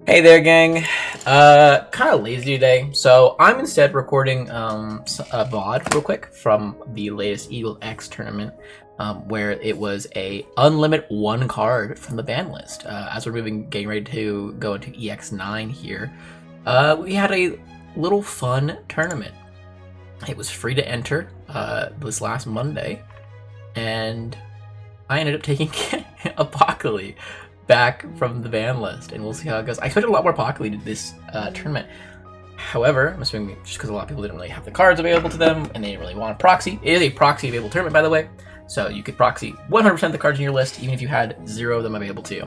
Hey there, gang. Kind of lazy today, so I'm instead recording a VOD real quick from the latest Eagle X tournament, where it was a Unlimit one card from the ban list. As we're getting ready to go into EX9 here, we had a little fun tournament. It was free to enter this last Monday, and I ended up taking Apocalymon back from the ban list, and we'll see how it goes. I expected a lot more Apocalymon to this tournament. However, I'm assuming just because a lot of people didn't really have the cards available to them, and they didn't really want a proxy. It is a proxy available tournament, by the way, so you could proxy 100% of the cards in your list, even if you had 0 of them available to you.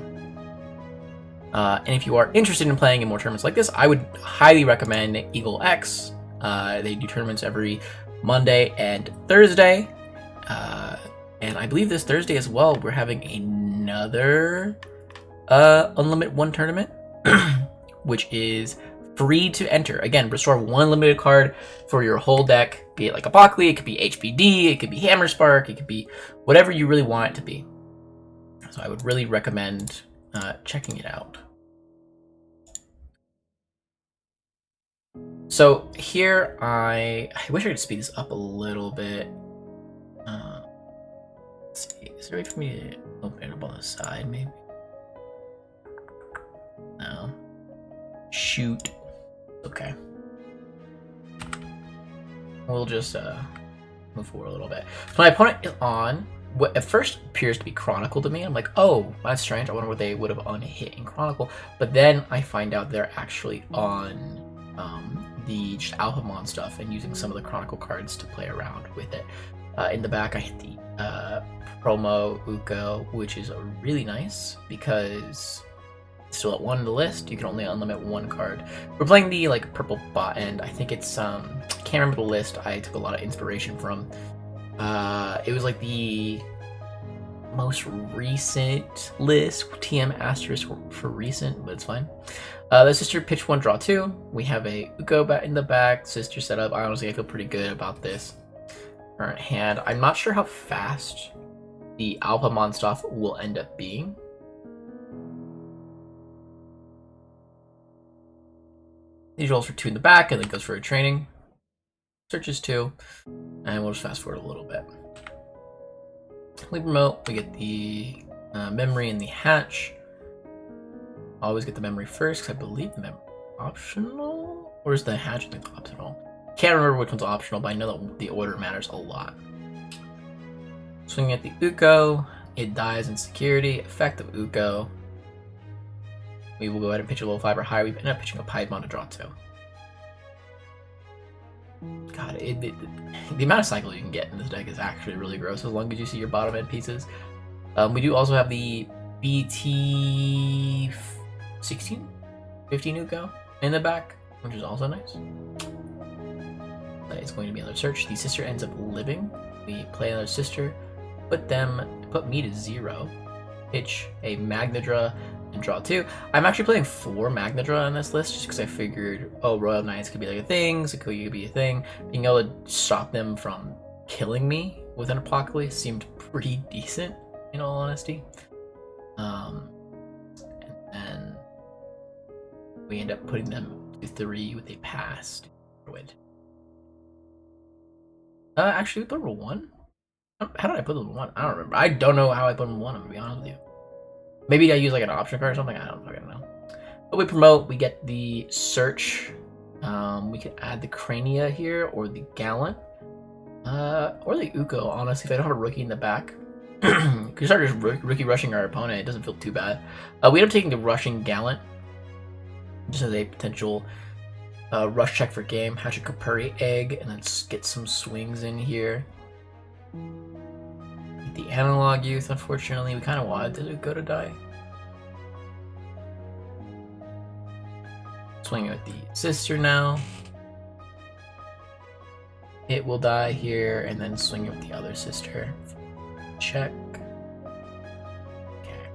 And if you are interested in playing in more tournaments like this, I would highly recommend Eagle X. They do tournaments every Monday and Thursday. And I believe this Thursday as well, we're having another Unlimit 1 tournament, which is free to enter. Again, restore 1 limited card for your whole deck, be it like Apocalymon, it could be HBD, it could be Hammerspark, it could be whatever you really want it to be. So I would really recommend checking it out. So here I wish I could speed this up a little bit. Let's see, is there a way for me to open it up on the side, maybe? No. Shoot. Okay. We'll just move forward a little bit. So my opponent is on what at first appears to be Chronicle to me. I'm like, oh, that's strange. I wonder what they would have unhit in Chronicle. But then I find out they're actually on the just Alphamon stuff and using some of the Chronicle cards to play around with it. In the back, I hit the promo Uko, which is really nice because it's still at 1 in the list. You can only unlimit 1 card. We're playing the like purple bot end. I think it's I can't remember the list. I took a lot of inspiration from. It was like the most recent list. TM asterisk for recent, but it's fine. The sister pitch 1, draw 2. We have a Uko bat in the back. Sister setup. Honestly, I feel pretty good about this current hand. I'm not sure how fast the Alphamon stuff will end up being. He rolls for 2 in the back and then goes for a training. Searches 2. And we'll just fast forward a little bit. Leave remote. We get the memory and the hatch. Always get the memory first because I believe the memory is optional. Or is the hatch optional? Can't remember which one's optional, but I know that the order matters a lot. Swinging at the Uko. It dies in security. Effect of Uko. We will go ahead and pitch a low 5 or higher. We end up pitching a Piedmon to draw 2. God, the amount of cycle you can get in this deck is actually really gross as long as you see your bottom end pieces. We do also have the BT 16, 15 Uko in the back, which is also nice. That is going to be another search. The sister ends up living. We play another sister, put me to 0, pitch a Magnadra, and draw 2. I'm actually playing 4 Magnadra on this list just because I figured, oh, Royal Knights could be like a thing, Sequoia could be a thing. Being able to stop them from killing me with an Apocalypse seemed pretty decent, in all honesty. And then we end up putting them to 3 with a pass to Druid. Actually, we put them 1? How did I put them 1? I don't remember. I don't know how I put them 1, I'm gonna be honest with you. Maybe I use like an option card or something. I don't fucking know. But we promote. We get the search. We can add the Crania here or the Gallant, or the Uko. Honestly, if I don't have a rookie in the back, you can start just rookie rushing our opponent. It doesn't feel too bad. We end up taking the rushing Gallant just as a potential rush check for game. Hatch a Kapuri egg and then get some swings in here. The analog youth, unfortunately, we kind of wanted to go to die. Swinging with the sister now. It will die here, and then swinging with the other sister. Check. Okay.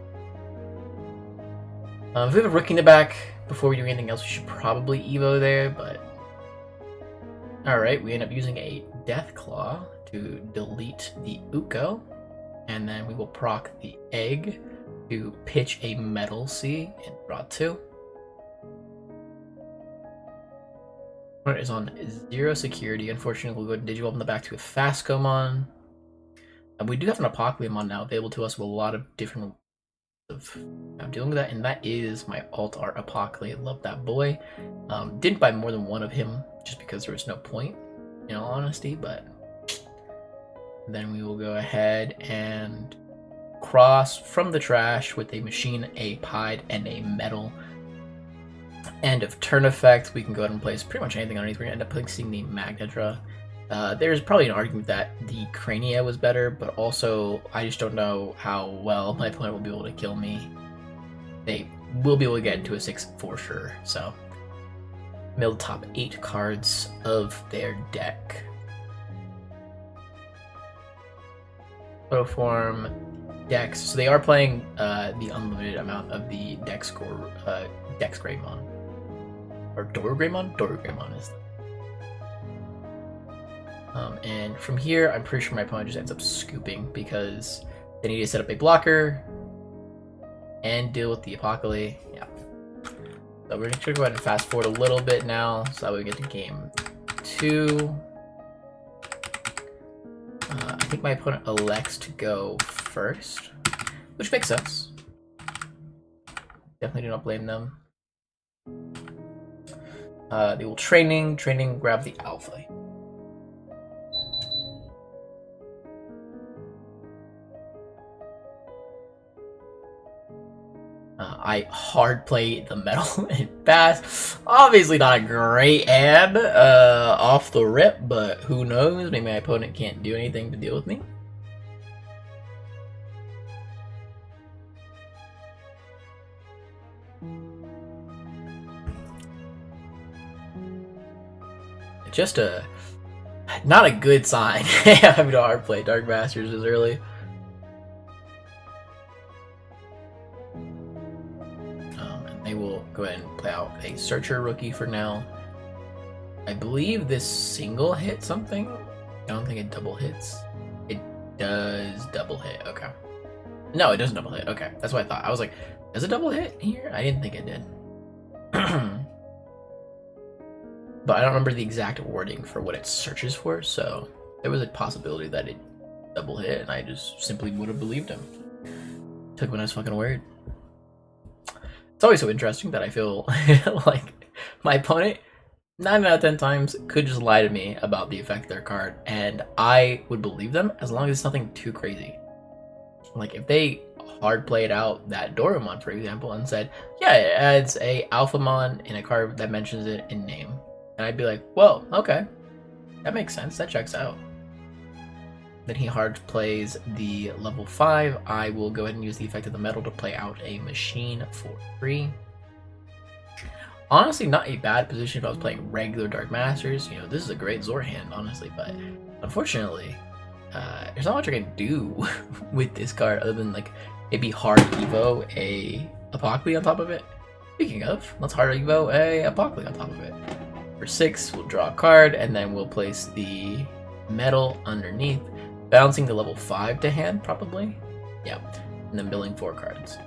If we have a rookie in the back, before we do anything else, we should probably Evo there, but... Alright, we end up using a Death Claw to delete the Uko. And then we will proc the egg to pitch a Metal Sea and draw 2. Opponent is on 0 security. Unfortunately, we'll go Digivolve in the back to a Fascomon. And we do have an Apocalymon now available to us with a lot of different of dealing with that, and that is my alt art Apocalypse. Love that boy. Didn't buy more than one of him just because there was no point, in all honesty, but then we will go ahead and cross from the trash with a machine, a pied, and a metal. End of turn effect. We can go ahead and place pretty much anything underneath. We're going to end up placing the Magnedra. There's probably an argument that the Crania was better, but also I just don't know how well my opponent will be able to kill me. They will be able to get into a 6 for sure, so mill the top 8 cards of their deck. Proform Dex. So they are playing the unlimited amount of the Dex score, Dex Greymon. Or Doru Greymon? Doru Greymon is and from here, I'm pretty sure my opponent just ends up scooping because they need to set up a blocker and deal with the Apocalypse. Yeah. So we're going to go ahead and fast forward a little bit now so that we get to game 2. I think my opponent elects to go first, which makes sense. Definitely do not blame them. They will training, grab the Alpha. I hard play the metal and fast. Obviously not a great hand off the rip, but who knows? Maybe my opponent can't do anything to deal with me. Just not a good sign having to hard play Dark Masters as early. They will go ahead and play out a Searcher rookie for now. I believe this single hit something. I don't think it double hits. It does double hit. Okay. No, it doesn't double hit. Okay, that's what I thought. I was like, does it double hit here? I didn't think it did. But I don't remember the exact wording for what it searches for, so there was a possibility that it double hit, and I just simply would have believed him. Took when I was fucking weird. It's always so interesting that I feel like my opponent 9 out of 10 times could just lie to me about the effect of their card, and I would believe them as long as it's nothing too crazy. Like if they hard played out that Dorumon, for example, and said, yeah, it adds a Alphamon in a card that mentions it in name, and I'd be like, well, okay, that makes sense, that checks out. Then he hard plays the level 5. I will go ahead and use the effect of the metal to play out a machine for 3. Honestly, not a bad position if I was playing regular Dark Masters. You know, this is a great Zor hand, honestly, but unfortunately, there's not much I can do with this card other than like maybe hard Evo a Apocalypse on top of it. Speaking of, let's hard Evo a Apocalypse on top of it. For 6, we'll draw a card, and then we'll place the metal underneath, bouncing the level 5 to hand, probably. Yeah, and then milling 4 cards.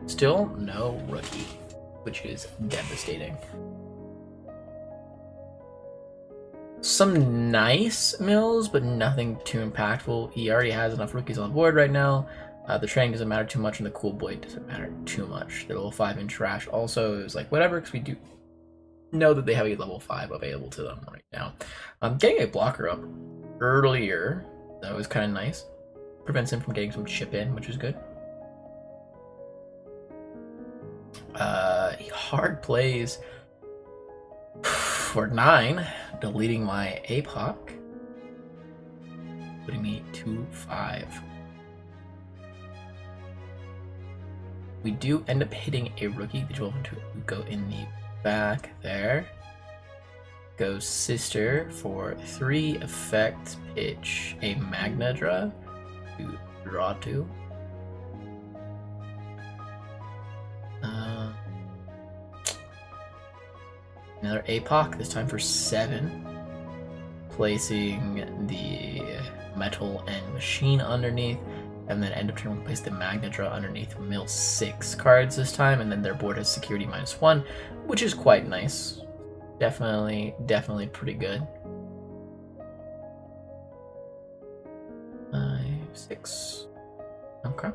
Still no rookie, which is devastating. Some nice mills, but nothing too impactful. He already has enough rookies on the board right now. The training doesn't matter too much, and the cool boy doesn't matter too much. The level 5 in trash also is like whatever, because we do know that they have a level 5 available to them right now. Getting a blocker up earlier, that was kind of nice. Prevents him from getting some chip in, which is good. He hard plays for 9, deleting my Apoc, putting me 2-5. We do end up hitting a rookie. The 12 to go in the back there. Goes Sister for 3 effect, pitch a Magnedra to draw 2. Another Apoc, this time for 7. Placing the metal and machine underneath, and then end of turn we place the Magnedra underneath, mill 6 cards this time, and then their board has security -1, which is quite nice. Definitely pretty good. 5, 6. Okay.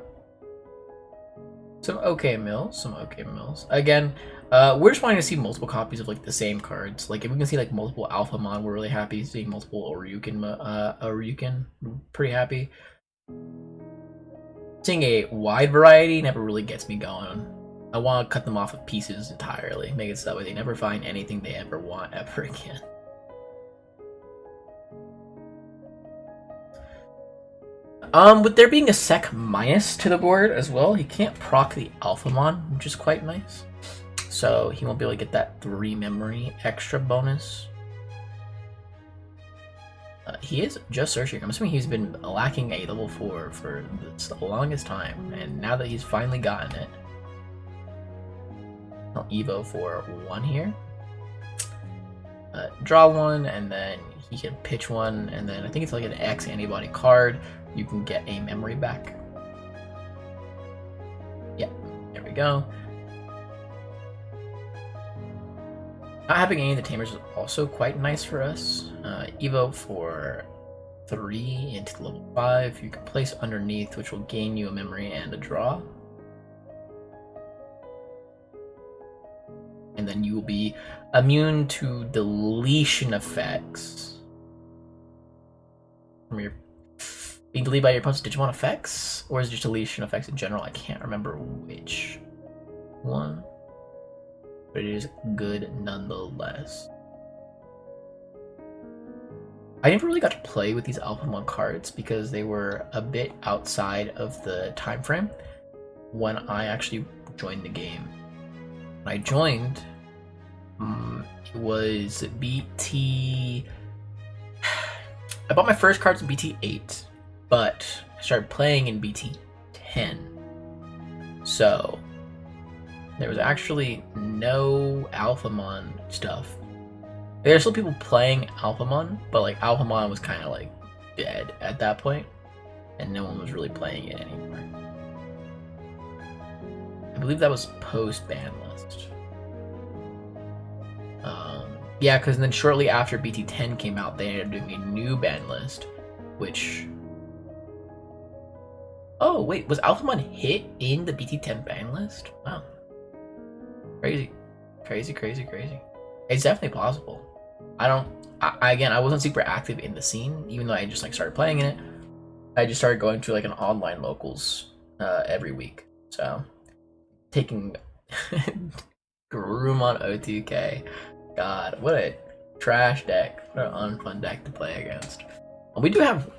Some okay mills. Again, we're just wanting to see multiple copies of like the same cards. Like if we can see like multiple Alphamon, we're really happy. Seeing multiple Oryukin, pretty happy. Seeing a wide variety never really gets me going. I want to cut them off of pieces entirely, make it so that way they never find anything they ever want ever again. With there being a sec minus to the board as well, he can't proc the Alphamon, which is quite nice. So he won't be able to get that 3 memory extra bonus. He is just searching. I'm assuming he's been lacking a level 4 for the longest time, and now that he's finally gotten it, I'll Evo for 1 here. Draw 1, and then he can pitch 1, and then I think it's like an X antibody card. You can get a memory back. Yeah, there we go. Not having any of the tamers is also quite nice for us. Evo for 3 into level 5. You can place underneath, which will gain you a memory and a draw. And then you will be immune to deletion effects from your being deleted by your opponent's Digimon effects, or is it just deletion effects in general? I can't remember which one, but it is good nonetheless. I never really got to play with these Alphamon cards because they were a bit outside of the time frame when I actually joined the game. When I joined, it was BT. I bought my first cards in BT 8, but I started playing in BT 10. So there was actually no Alphamon stuff. There are still people playing Alphamon, but like Alphamon was kind of like dead at that point, and no one was really playing it anymore. I believe that was post ban list. Yeah, because then shortly after BT 10 came out, they ended up doing a new ban list, which. Oh wait, was Alphamon hit in the BT 10 ban list? Wow, crazy. It's definitely possible. I wasn't super active in the scene, even though I just like started playing in it. I just started going to like an online locals every week. So taking Garurumon O2K. God, what a trash deck. What an unfun deck to play against. We do have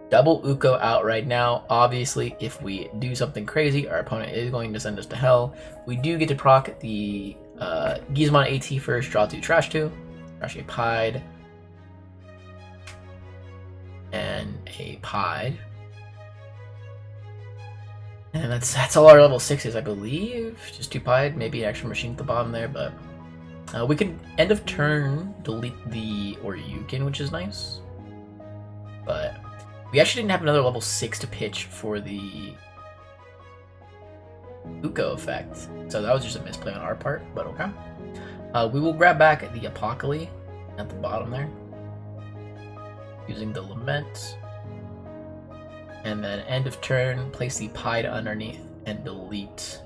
double Uko out right now. Obviously, if we do something crazy, our opponent is going to send us to hell. We do get to proc the Gizmon AT first, draw 2, trash 2. Trash a Pied. And a Pied. And that's all our level 6s, I believe. Just 2 Pied, maybe an extra machine at the bottom there, but we can end of turn delete the Oryukin, which is nice. But we actually didn't have another level 6 to pitch for the Uko effect, so that was just a misplay on our part, but okay. We will grab back the Apocalymon at the bottom there, using the Lament. And then end of turn, place the Pied underneath and delete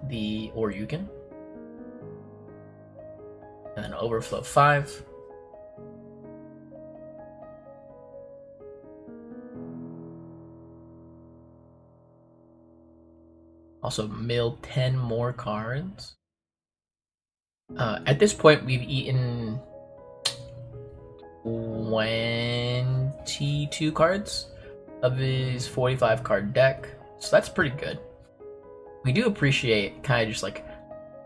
the Oryukin. And then overflow 5. Also mill 10 more cards. At this point, we've eaten 22 cards of his 45 card deck, so that's pretty good. We do appreciate kind of just like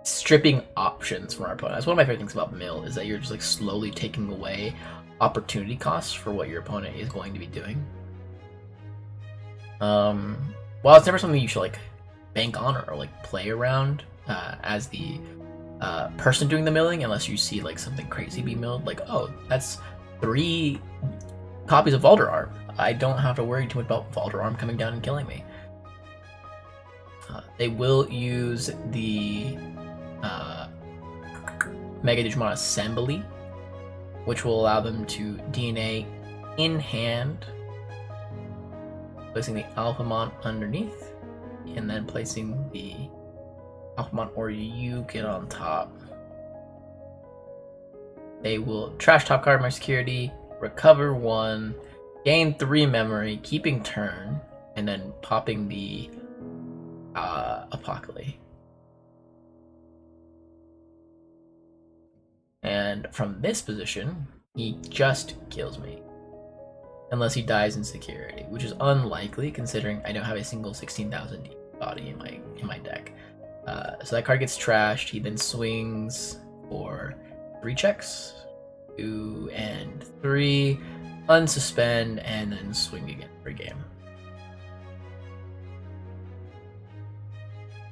stripping options from our opponent. That's one of my favorite things about mill, is that you're just like slowly taking away opportunity costs for what your opponent is going to be doing. While it's never something you should like bank on or like play around as the person doing the milling, unless you see like something crazy be milled, like, oh, that's 3 copies of Valderarm. I don't have to worry too much about Valderarm coming down and killing me. They will use the Mega Digimon Assembly, which will allow them to DNA in hand, placing the Alphamon underneath, and then placing the Alphamon Oryukin on top. They will trash top card my security, recover 1, gain 3 memory, keeping turn, and then popping the Apocalymon. And from this position, he just kills me. Unless he dies in security, which is unlikely considering I don't have a single 16,000 body in my deck. So that card gets trashed. He then swings for 3 checks, 2 and 3, unsuspend, and then swing again for a game.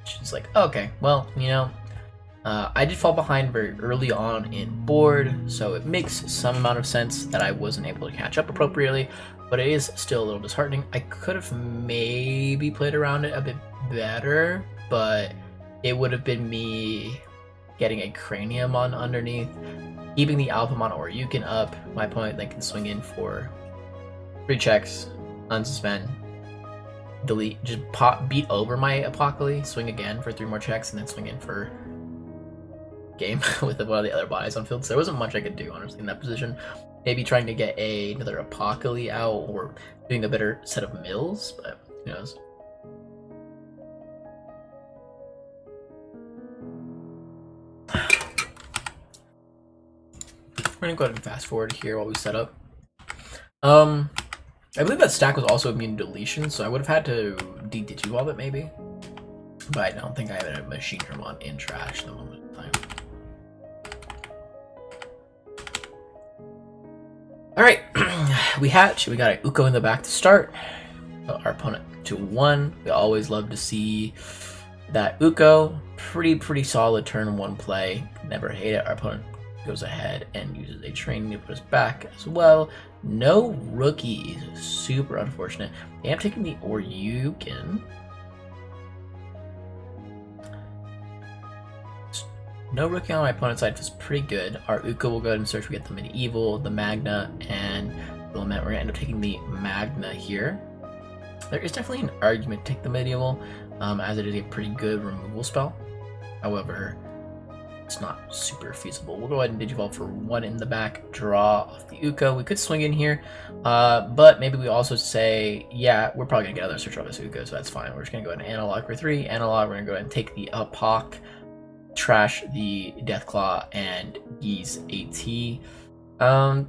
She's like, okay, well, you know, I did fall behind very early on in board, so it makes some amount of sense that I wasn't able to catch up appropriately, but it is still a little disheartening. I could have maybe played around it a bit better, but it would have been me getting a Cranium on underneath, keeping the Alphamon or Yukin up. My opponent then can swing in for 3 checks, unsuspend, delete, just beat over my Apocalymon, swing again for 3 more checks, and then swing in for game with one of the other bodies on field. So there wasn't much I could do, honestly, in that position. Maybe trying to get another Apocalymon out or doing a better set of mills, but who knows. We're gonna go ahead and fast forward here while we set up. I believe that stack was also immune to deletion, so I would have had to de-digivolve it maybe. But I don't think I have a Machine Dramon in trash at the moment in time. Alright, we hatch. We got a Uko in the back to start. Our opponent to 1. We always love to see that Uko. Pretty solid turn 1 play. Never hate it. Our opponent goes ahead and uses a training to put us back as well. No rookies. Super unfortunate. I am taking the Oryukin. No rookie on my opponent's side feels pretty good. Our Uko will go ahead and search. We get the Medieval, the Magna, and the Lament. We're going to end up taking the Magna here. There is definitely an argument to take the Medieval, as it is a pretty good removal spell. However, it's not super feasible. We'll go ahead and Digivolve for 1 in the back, draw off the Uko. We could swing in here, but maybe we also say, yeah, we're probably going to get another search off this Uko, so that's fine. We're just going to go ahead and Analog for 3. Analog, we're going to go ahead and take the Apoc, trash the Deathclaw, and Geese AT.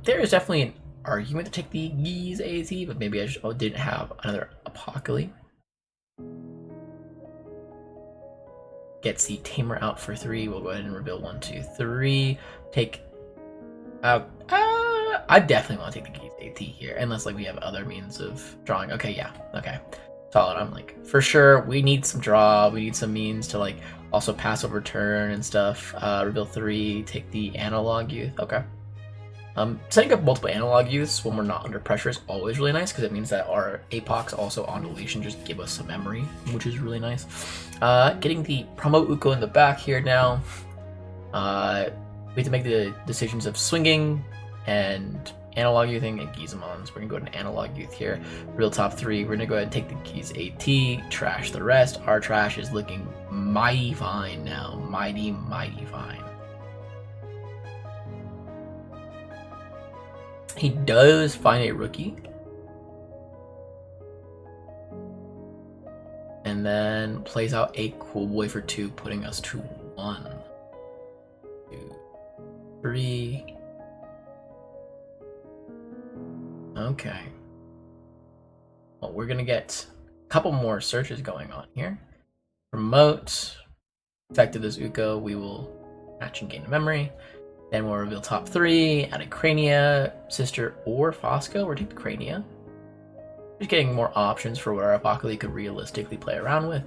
There is definitely an argument to take the Geese AT, but maybe I just didn't have another Apocalymon. Gets the Tamer out for 3. We'll go ahead and reveal 1, 2, 3. Take out. I definitely want to take the Geese AT here, unless like we have other means of drawing. Okay, yeah, okay, solid. I'm like, for sure, we need some draw. We need some means to like also pass over turn and stuff. Reveal 3. Take the Analog Youth. Okay. Setting up multiple Analog Youths when we're not under pressure is always really nice because it means that our Apocs also on deletion just give us some memory, which is really nice. Getting the Promo Uko in the back here now. We have to make the decisions of swinging and Analog Youthing and Gizamons. We're gonna go to an Analog Youth here. Real top 3. We're gonna go ahead and take the Geese AT, trash the rest. Our trash is looking mighty fine now. Mighty fine. He does find a rookie. And then plays out a Cool Boy for 2, putting us to 1, 2, 3. Okay. Well, we're gonna get a couple more searches going on here. Promote. Effective this Uko. We will match and gain a memory. Then we'll reveal top 3, add a Crania, Sister, or Fosco. We're taking the Crania. Just getting more options for what our Apocalymon could realistically play around with.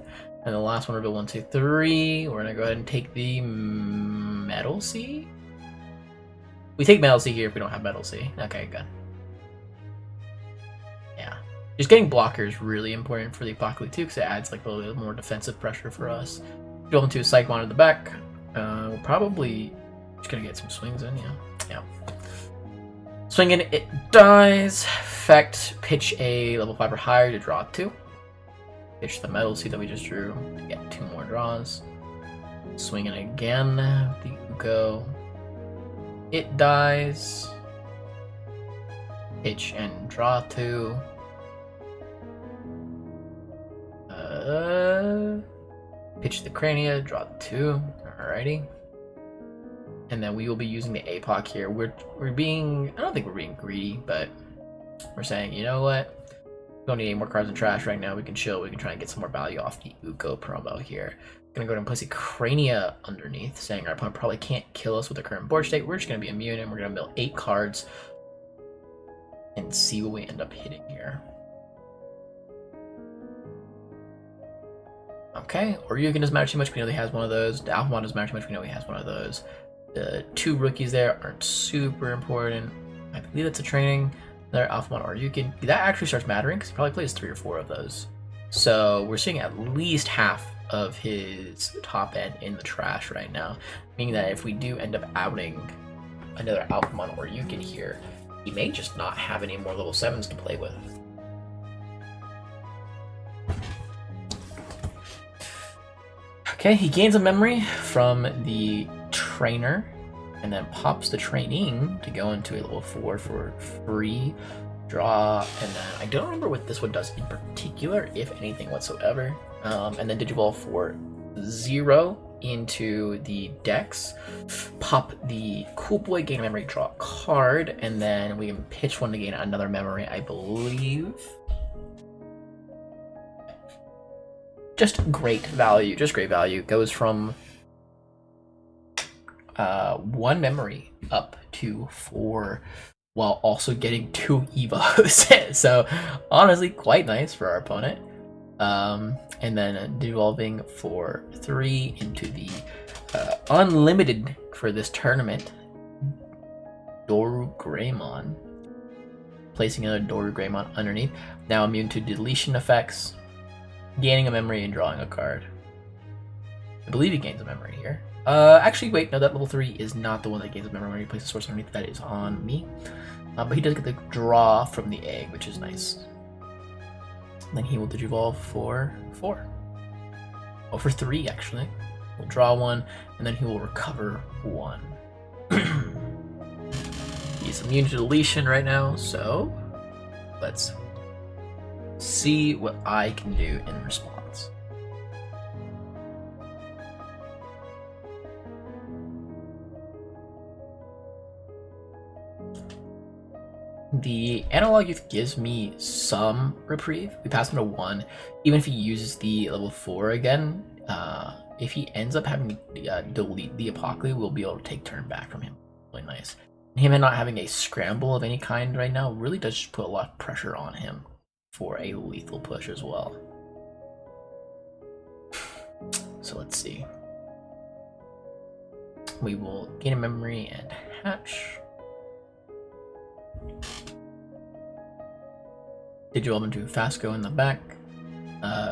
And the last one, reveal 1, 2, 3. We're gonna go ahead and take the Metal Sea. We take Metal Sea here if we don't have Metal Sea. Okay, good. Yeah. Just getting blocker is really important for the Apocalymon too, because it adds like a little bit more defensive pressure for us. Go into a Psychomon in the back. We'll probably Just gonna get some swings in, yeah. Swinging, it dies. Effect, pitch a level 5 or higher to draw 2. Pitch the metal seed that we just drew to get 2 more draws. Swinging again, the Uko. It dies. Pitch and draw 2. Pitch the Crania, draw 2. Alrighty. And then we will be using the APOC here. We're being, I don't think we're being greedy, but we're saying, you know what? We don't need any more cards in trash right now. We can chill. We can try and get some more value off the Uko promo here. Gonna go ahead and place a Crania underneath, saying our opponent probably can't kill us with the current board state. We're just gonna be immune, and we're gonna mill 8 cards and see what we end up hitting here. Okay, Oryukin doesn't matter too much. We know he has one of those. The Alphamon doesn't matter too much. We know he has one of those. The 2 rookies there aren't super important. I believe it's a training. Another Alphamon Oryukin. That actually starts mattering because he probably plays 3 or 4 of those. So we're seeing at least half of his top end in the trash right now, meaning that if we do end up outing another Apocalymon or Yukin here, he may just not have any more level 7s to play with. Okay, he gains a memory from the trainer and then pops the training to go into a level 4 for free. Draw, and then I don't remember what this one does in particular, if anything whatsoever. And then Digivolve for 0 into the Dex. Pop the Cool Boy, gain a memory, draw a card, and then we can pitch one to gain another memory, I believe. Just great value, just great value. Goes from 1 memory up to 4. While also getting 2 Evos. So honestly, quite nice for our opponent. And then devolving for 3 into the Unlimited for this tournament, Doru Greymon. Placing another Doru Greymon underneath. Now immune to deletion effects, gaining a memory and drawing a card. I believe he gains a memory here. Actually, wait, no, that level 3 is not the one that gains a memory when you place a source underneath. That is on me. But he does get the draw from the egg, which is nice. And then he will digivolve for 4. Oh, for 3, actually. He'll draw 1, and then he will recover 1. He's immune to deletion right now, so let's see what I can do in response. The Analog Youth gives me some reprieve. We pass him to 1. Even if he uses the level 4 again, if he ends up having to delete the Apocalymon, we'll be able to take turn back from him. Really nice. Him and not having a scramble of any kind right now really does just put a lot of pressure on him for a lethal push as well. So let's see. We will gain a memory and hatch. Digivolve into Fasco in the back.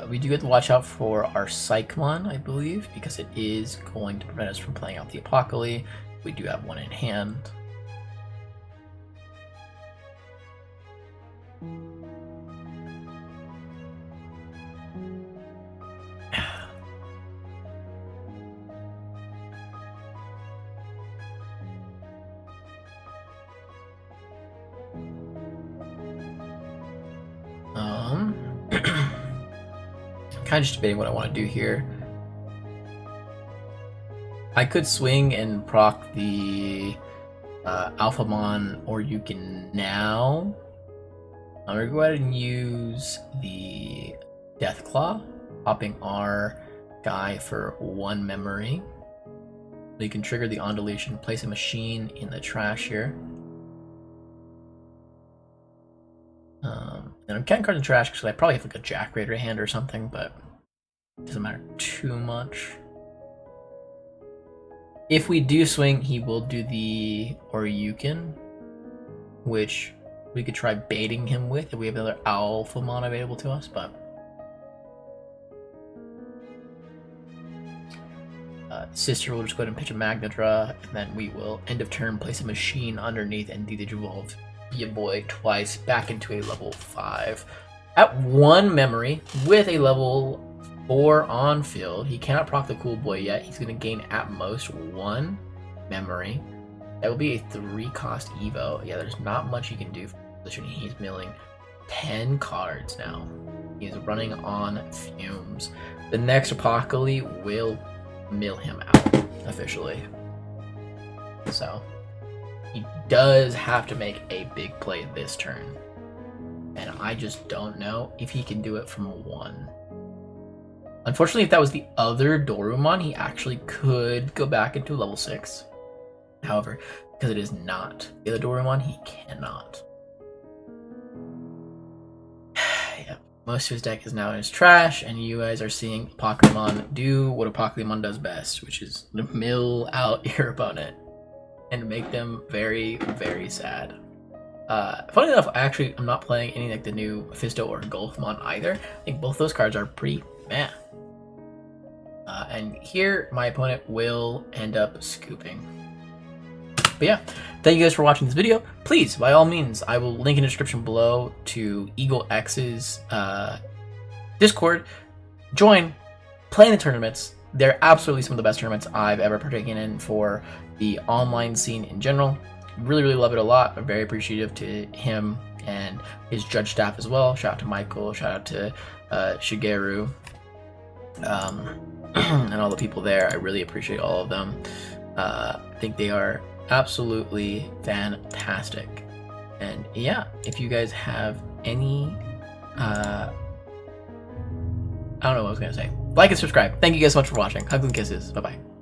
We do have to watch out for our Cyclone, I believe, because it is going to prevent us from playing out the Apocalymon. We do have 1 in hand. Kind of just debating what I want to do here. I could swing and proc the Alphamon, or you can now. I'm gonna go ahead and use the Deathclaw, popping our guy for 1 memory. So you can trigger the on deletion, place a machine in the trash here. And I'm counting cards in trash because I probably have like a Jack Raider hand or something, but it doesn't matter too much. If we do swing, he will do the Oryukin, which we could try baiting him with if we have another Alphamon available to us, but Sister will just go ahead and pitch a Magnadra, and then we will end of turn place a machine underneath and de-evolve your boy twice back into a level 5. At 1 memory with a level 4 on field. He cannot proc the Cool Boy yet. He's going to gain at most 1 memory. That will be a 3-cost Evo. Yeah, there's not much he can do for positioning. He's milling 10 cards now. He's running on fumes. The next Apocalymon will mill him out officially. So he does have to make a big play this turn. And I just don't know if he can do it from 1. Unfortunately, if that was the other Dorumon, he actually could go back into level 6. However, because it is not the other Dorumon, he cannot. Yeah, most of his deck is now in his trash, and you guys are seeing Apocalymon do what Apocalymon does best, which is to mill out your opponent and make them very, very sad. Funny enough, I'm not playing any like the new Mephisto or Golfmon either. I think both those cards are pretty meh. And here, my opponent will end up scooping. But yeah, thank you guys for watching this video. Please, by all means, I will link in the description below to Eagle X's Discord. Join, play in the tournaments. They're absolutely some of the best tournaments I've ever partaken in for the online scene in general. Really, really love it a lot. I'm very appreciative to him and his judge staff as well. Shout out to Michael, shout out to Shigeru, and all the people there. I really appreciate all of them. I think they are absolutely fantastic. And yeah, if you guys have any I don't know what I was gonna say. Like and subscribe. Thank you guys so much for watching. Hugs and kisses. Bye bye.